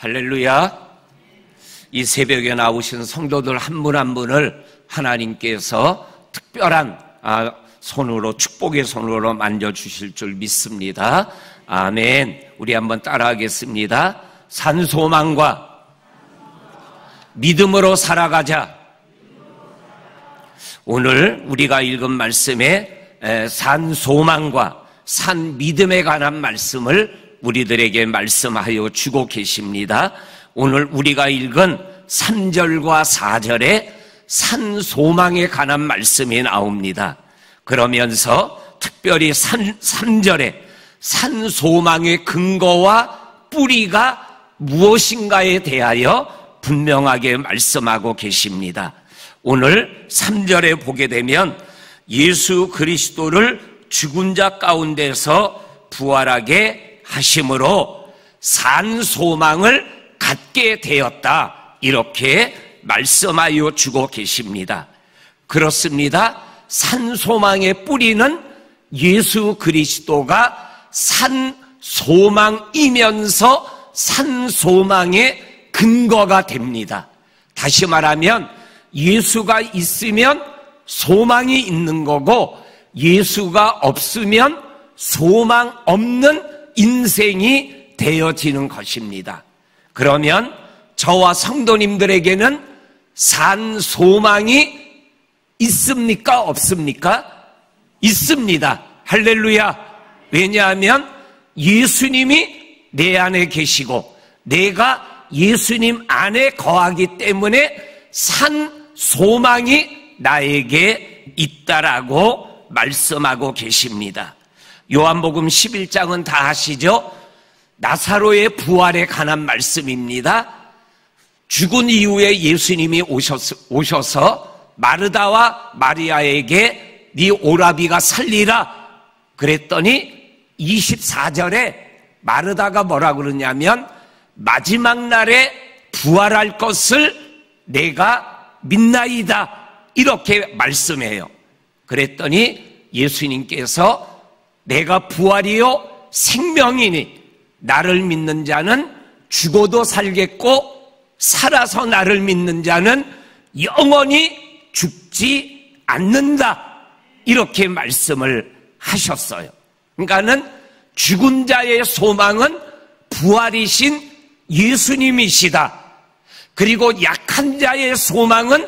할렐루야. 이 새벽에 나오신 성도들 한 분 한 분을 하나님께서 특별한 손으로, 축복의 손으로 만져주실 줄 믿습니다. 아멘. 우리 한번 따라하겠습니다. 산소망과 믿음으로 살아가자. 오늘 우리가 읽은 말씀에 산소망과 산믿음에 관한 말씀을 우리들에게 말씀하여 주고 계십니다. 오늘 우리가 읽은 3절과 4절에 산소망에 관한 말씀이 나옵니다. 그러면서 특별히 3절에 산소망의 근거와 뿌리가 무엇인가에 대하여 분명하게 말씀하고 계십니다. 오늘 3절에 보게 되면 예수 그리스도를 죽은 자 가운데서 부활하게 하심으로 산소망을 갖게 되었다, 이렇게 말씀하여 주고 계십니다. 그렇습니다. 산소망의 뿌리는 예수 그리스도가 산소망이면서 산소망의 근거가 됩니다. 다시 말하면 예수가 있으면 소망이 있는 거고, 예수가 없으면 소망 없는 인생이 되어지는 것입니다. 그러면 저와 성도님들에게는 산소망이 있습니까? 없습니까? 있습니다. 할렐루야. 왜냐하면 예수님이 내 안에 계시고 내가 예수님 안에 거하기 때문에 산소망이 나에게 있다라고 말씀하고 계십니다. 요한복음 11장은 다 아시죠? 나사로의 부활에 관한 말씀입니다. 죽은 이후에 예수님이 오셔서 마르다와 마리아에게 네 오라비가 살리라 그랬더니 24절에 마르다가 뭐라 그러냐면 마지막 날에 부활할 것을 내가 믿나이다, 이렇게 말씀해요. 그랬더니 예수님께서 내가 부활이요 생명이니 나를 믿는 자는 죽어도 살겠고 살아서 나를 믿는 자는 영원히 죽지 않는다, 이렇게 말씀을 하셨어요. 그러니까는 죽은 자의 소망은 부활이신 예수님이시다. 그리고 약한 자의 소망은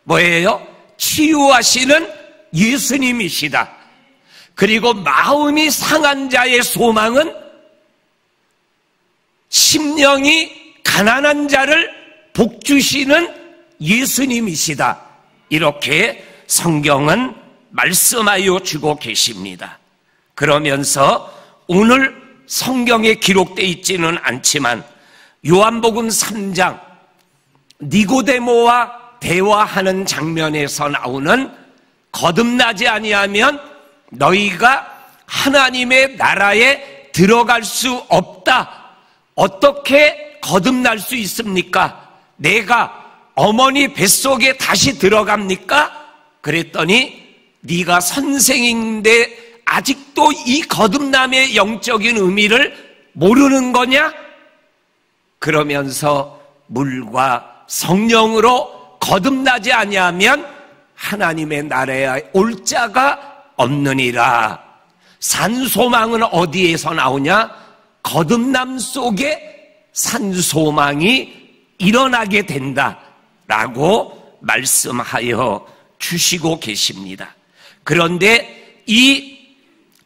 뭐예요? 치유하시는 예수님이시다. 그리고 마음이 상한 자의 소망은 심령이 가난한 자를 복주시는 예수님이시다. 이렇게 성경은 말씀하여 주고 계십니다. 그러면서 오늘 성경에 기록되어 있지는 않지만 요한복음 3장 니고데모와 대화하는 장면에서 나오는 거듭나지 아니하면 너희가 하나님의 나라에 들어갈 수 없다. 어떻게 거듭날 수 있습니까? 내가 어머니 뱃속에 다시 들어갑니까? 그랬더니 네가 선생인데 아직도 이 거듭남의 영적인 의미를 모르는 거냐? 그러면서 물과 성령으로 거듭나지 아니하면 하나님의 나라에 올 자가 없느니라. 산소망은 어디에서 나오냐? 거듭남 속에 산소망이 일어나게 된다라고 말씀하여 주시고 계십니다. 그런데 이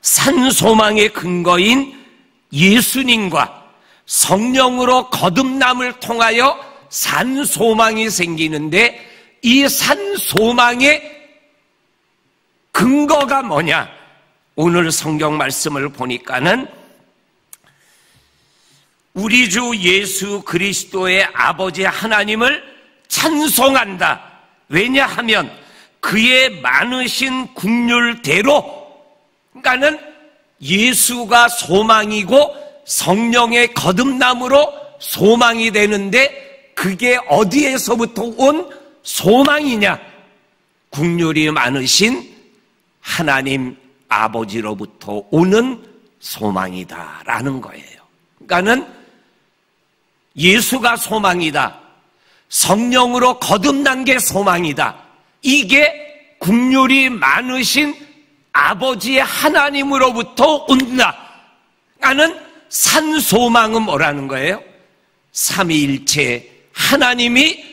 산소망의 근거인 예수님과 성령으로 거듭남을 통하여 산소망이 생기는데, 이 산소망의 근거가 뭐냐? 오늘 성경 말씀을 보니까는 우리 주 예수 그리스도의 아버지 하나님을 찬송한다. 왜냐하면 그의 많으신 긍휼대로, 그러니까는 예수가 소망이고 성령의 거듭남으로 소망이 되는데, 그게 어디에서부터 온 소망이냐? 긍휼이 많으신 하나님 아버지로부터 오는 소망이다라는 거예요. 그러니까는 예수가 소망이다. 성령으로 거듭난 게 소망이다. 이게 국률이 많으신 아버지의 하나님으로부터 온다 하는 산 소망은 뭐라는 거예요? 삼위일체 하나님이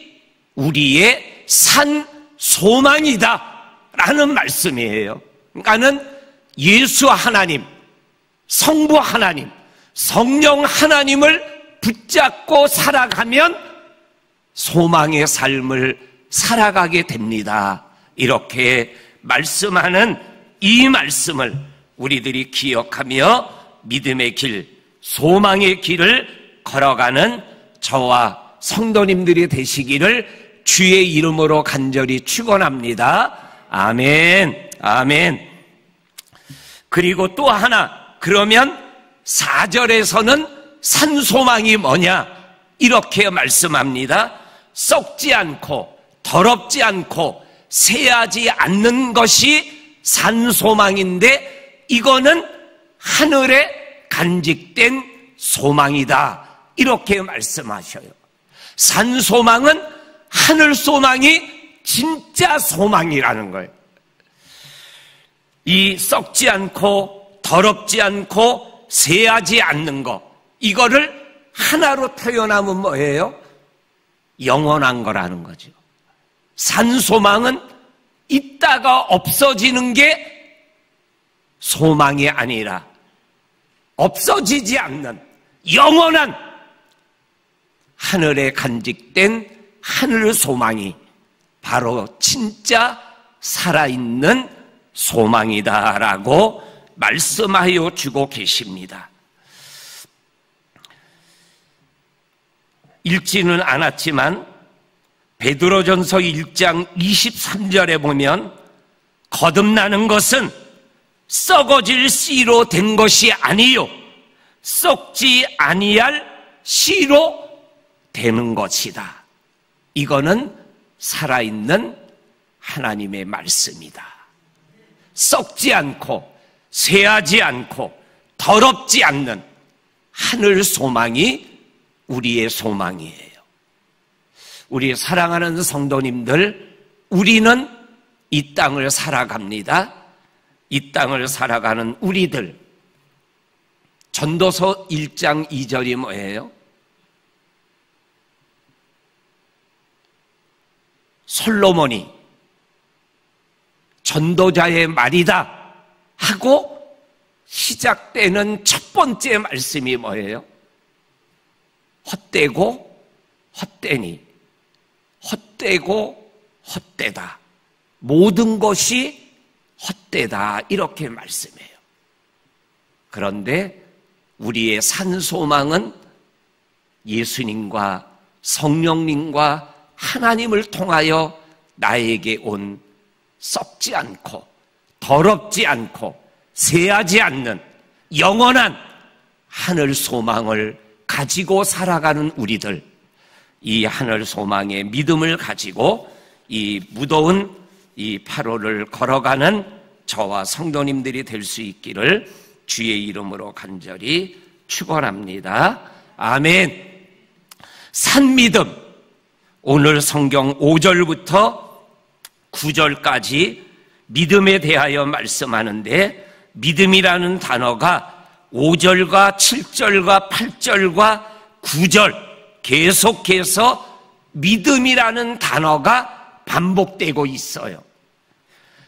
우리의 산 소망이다 라는 말씀이에요. 그러니까는 예수 하나님, 성부 하나님, 성령 하나님을 붙잡고 살아가면 소망의 삶을 살아가게 됩니다. 이렇게 말씀하는 이 말씀을 우리들이 기억하며 믿음의 길, 소망의 길을 걸어가는 저와 성도님들이 되시기를 주의 이름으로 간절히 축원합니다. 아멘, 아멘. 그리고 또 하나, 그러면 4절에서는 산소망이 뭐냐? 이렇게 말씀합니다. 썩지 않고 더럽지 않고 새하지 않는 것이 산소망인데 이거는 하늘에 간직된 소망이다. 이렇게 말씀하셔요. 산소망은 하늘 소망이 진짜 소망이라는 거예요. 이 썩지 않고 더럽지 않고 새하지 않는 것, 이거를 하나로 표현하면 뭐예요? 영원한 거라는 거죠. 산소망은 있다가 없어지는 게 소망이 아니라 없어지지 않는 영원한 하늘에 간직된 하늘 소망이 바로 진짜 살아있는 소망이다라고 말씀하여 주고 계십니다. 읽지는 않았지만 베드로전서 1장 23절에 보면 거듭나는 것은 썩어질 씨로 된 것이 아니요 썩지 아니할 씨로 되는 것이다. 이거는 살아있는 하나님의 말씀이다. 썩지 않고 쇠하지 않고 더럽지 않는 하늘 소망이 우리의 소망이에요. 우리 사랑하는 성도님들, 우리는 이 땅을 살아갑니다. 이 땅을 살아가는 우리들, 전도서 1장 2절이 뭐예요? 솔로몬이 전도자의 말이다 하고 시작되는 첫 번째 말씀이 뭐예요? 헛되고 헛되니, 헛되고 헛되다, 모든 것이 헛되다, 이렇게 말씀해요. 그런데 우리의 산소망은 예수님과 성령님과 하나님을 통하여 나에게 온 썩지 않고 더럽지 않고 새하지 않는 영원한 하늘 소망을 가지고 살아가는 우리들, 이 하늘 소망의 믿음을 가지고 이 무더운 이 8월을 걸어가는 저와 성도님들이 될 수 있기를 주의 이름으로 간절히 축원합니다. 아멘. 산믿음, 오늘 성경 5절부터 9절까지 믿음에 대하여 말씀하는데, 믿음이라는 단어가 5절과 7절과 8절과 9절 계속해서 믿음이라는 단어가 반복되고 있어요.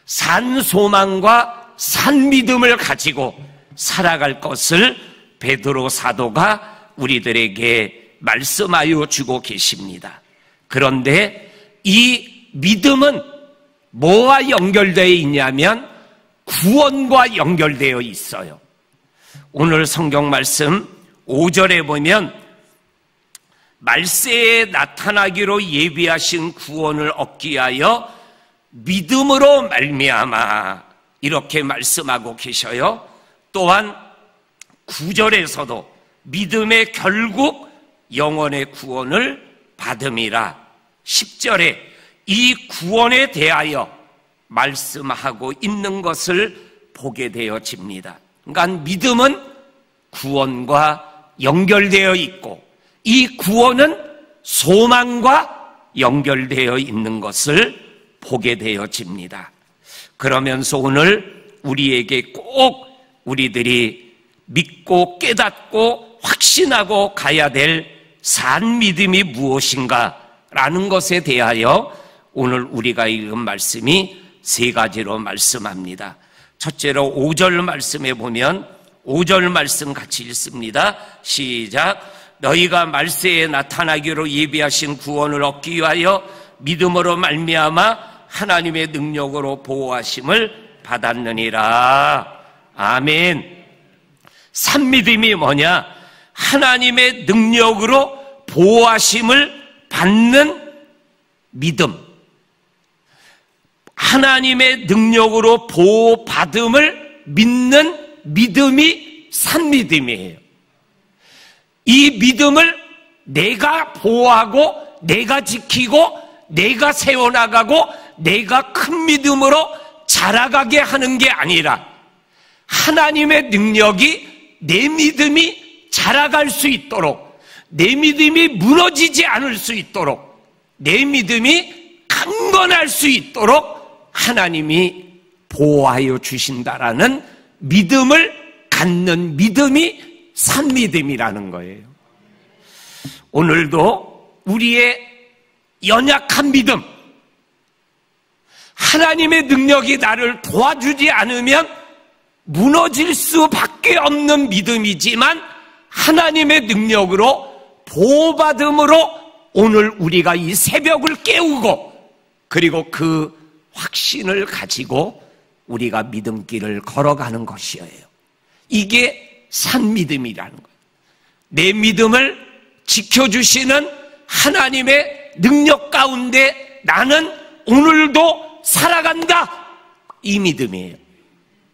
산 소망과 산 믿음을 가지고 살아갈 것을 베드로 사도가 우리들에게 말씀하여 주고 계십니다. 그런데 이 믿음은 뭐와 연결되어 있냐면 구원과 연결되어 있어요. 오늘 성경 말씀 5절에 보면 말세에 나타나기로 예비하신 구원을 얻기 위하여 믿음으로 말미암아, 이렇게 말씀하고 계셔요. 또한 9절에서도 믿음의 결국 영원의 구원을 받음이라, 10절에 이 구원에 대하여 말씀하고 있는 것을 보게 되어집니다. 그러니까 믿음은 구원과 연결되어 있고 이 구원은 소망과 연결되어 있는 것을 보게 되어집니다. 그러면서 오늘 우리에게 꼭 우리들이 믿고 깨닫고 확신하고 가야 될 산 믿음이 무엇인가 라는 것에 대하여 오늘 우리가 읽은 말씀이 세 가지로 말씀합니다. 첫째로 5절 말씀에 보면 5절 말씀 같이 읽습니다. 시작. 너희가 말세에 나타나기로 예비하신 구원을 얻기 위하여 믿음으로 말미암아 하나님의 능력으로 보호하심을 받았느니라. 아멘. 산 믿음이 뭐냐? 하나님의 능력으로 보호하심을 받는 믿음. 하나님의 능력으로 보호받음을 믿는 믿음이 산 믿음이에요. 이 믿음을 내가 보호하고 내가 지키고 내가 세워나가고 내가 큰 믿음으로 자라가게 하는 게 아니라 하나님의 능력이 내 믿음이 자라갈 수 있도록, 내 믿음이 무너지지 않을 수 있도록, 내 믿음이 강건할 수 있도록 하나님이 보호하여 주신다라는 믿음을 갖는 믿음이 산 믿음이라는 거예요. 오늘도 우리의 연약한 믿음, 하나님의 능력이 나를 도와주지 않으면 무너질 수밖에 없는 믿음이지만 하나님의 능력으로 보호받음으로 오늘 우리가 이 새벽을 깨우고 그리고 그 확신을 가지고 우리가 믿음길을 걸어가는 것이에요. 이게 산 믿음이라는 거예요. 내 믿음을 지켜주시는 하나님의 능력 가운데 나는 오늘도 살아간다. 이 믿음이에요.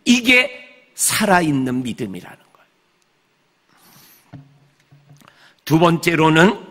이게 살아있는 믿음이라는 거예요. 두 번째로는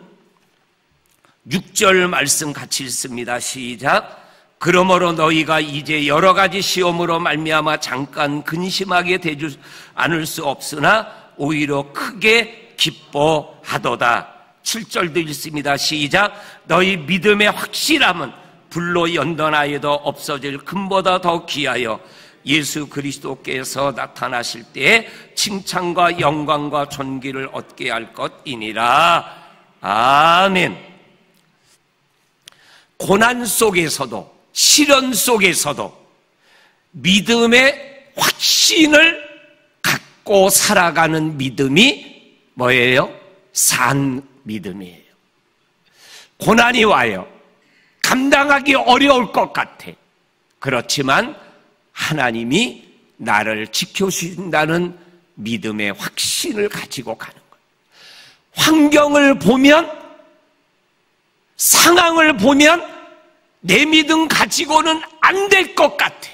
6절 말씀 같이 읽습니다. 시작. 그러므로 너희가 이제 여러 가지 시험으로 말미암아 잠깐 근심하게 되지 않을 수 없으나 오히려 크게 기뻐하도다. 7절도 읽습니다. 시작. 너희 믿음의 확실함은 불로 연단하여도 없어질 금보다 더 귀하여 예수 그리스도께서 나타나실 때에 칭찬과 영광과 존귀를 얻게 할 것이니라. 아멘. 고난 속에서도 시련 속에서도 믿음의 확신을 갖고 살아가는 믿음이 뭐예요? 산 믿음이에요. 고난이 와요. 감당하기 어려울 것 같아. 그렇지만 하나님이 나를 지켜주신다는 믿음의 확신을 가지고 가는 거예요. 환경을 보면, 상황을 보면 내 믿음 가지고는 안 될 것 같아.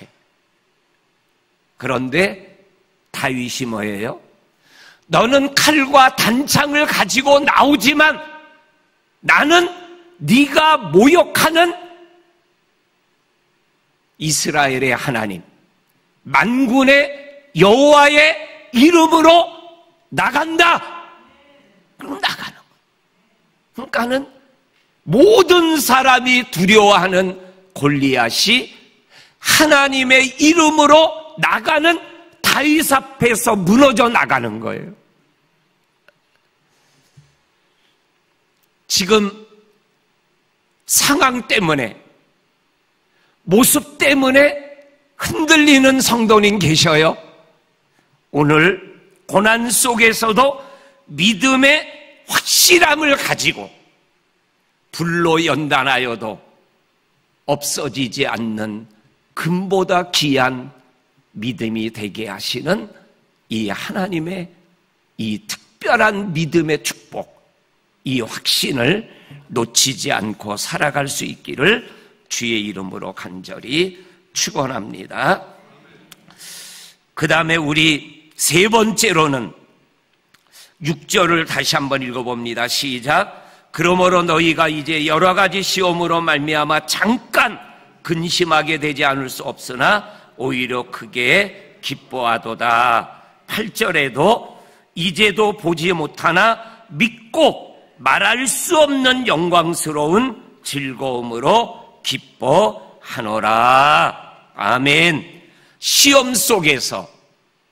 그런데 다윗이 뭐예요? 너는 칼과 단창을 가지고 나오지만 나는 네가 모욕하는 이스라엘의 하나님, 만군의 여호와의 이름으로 나간다. 그럼 나가는 거예요. 그러니까는 모든 사람이 두려워하는 골리앗이 하나님의 이름으로 나가는 다윗 앞에서 무너져 나가는 거예요. 지금 상황 때문에, 모습 때문에 흔들리는 성도님 계셔요. 오늘 고난 속에서도 믿음의 확실함을 가지고 불로 연단하여도 없어지지 않는 금보다 귀한 믿음이 되게 하시는 이 하나님의 이 특별한 믿음의 축복, 이 확신을 놓치지 않고 살아갈 수 있기를 주의 이름으로 간절히 축원합니다. 그 다음에 우리 세 번째로는 6절을 다시 한번 읽어봅니다. 시작. 그러므로 너희가 이제 여러 가지 시험으로 말미암아 잠깐 근심하게 되지 않을 수 없으나 오히려 크게 기뻐하도다. 8절에도 이제도 보지 못하나 믿고 말할 수 없는 영광스러운 즐거움으로 기뻐하노라. 아멘. 시험 속에서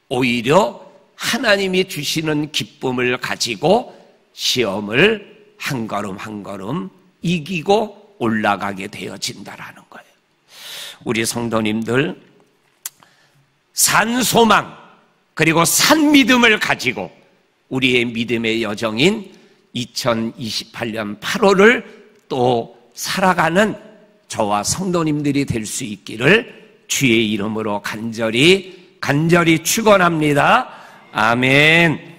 오히려 하나님이 주시는 기쁨을 가지고 시험을 한 걸음 한 걸음 이기고 올라가게 되어진다라는 거예요. 우리 성도님들, 산 소망 그리고 산 믿음을 가지고 우리의 믿음의 여정인 2028년 8월을 또 살아가는 저와 성도님들이 될 수 있기를 주의 이름으로 간절히 축원합니다. 아멘.